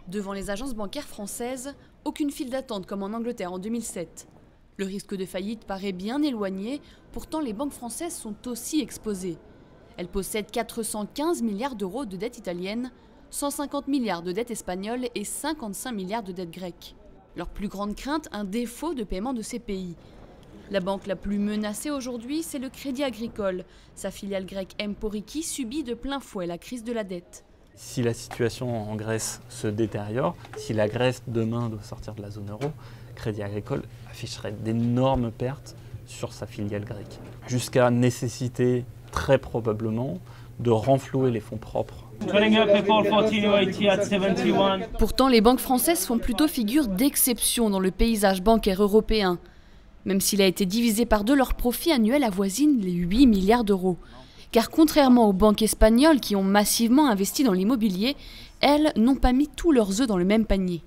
Devant les agences bancaires françaises, aucune file d'attente comme en Angleterre en 2007. Le risque de faillite paraît bien éloigné, pourtant les banques françaises sont aussi exposées. Elles possèdent 415 milliards d'euros de dettes italiennes, 150 milliards de dettes espagnoles et 55 milliards de dettes grecques. Leur plus grande crainte, un défaut de paiement de ces pays. La banque la plus menacée aujourd'hui, c'est le Crédit Agricole. Sa filiale grecque Emporiki subit de plein fouet la crise de la dette. Si la situation en Grèce se détériore, si la Grèce demain doit sortir de la zone euro, Crédit Agricole afficherait d'énormes pertes sur sa filiale grecque, jusqu'à nécessiter très probablement de renflouer les fonds propres. Pourtant, les banques françaises font plutôt figure d'exception dans le paysage bancaire européen. Même s'il a été divisé par deux, leur profit annuel avoisine les 8 milliards d'euros. Car contrairement aux banques espagnoles qui ont massivement investi dans l'immobilier, elles n'ont pas mis tous leurs œufs dans le même panier.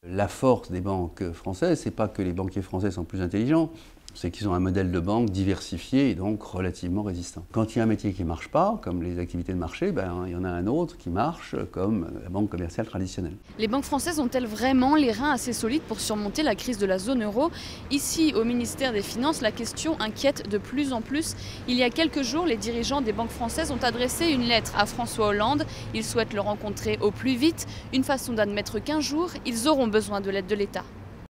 La force des banques françaises, c'est pas que les banquiers français sont plus intelligents, c'est qu'ils ont un modèle de banque diversifié et donc relativement résistant. Quand il y a un métier qui ne marche pas, comme les activités de marché, il y en a un autre qui marche, comme la banque commerciale traditionnelle. Les banques françaises ont-elles vraiment les reins assez solides pour surmonter la crise de la zone euro? Ici, au ministère des Finances, la question inquiète de plus en plus. Il y a quelques jours, les dirigeants des banques françaises ont adressé une lettre à François Hollande. Ils souhaitent le rencontrer au plus vite, une façon d'admettre qu'un jour, ils auront besoin de l'aide de l'État.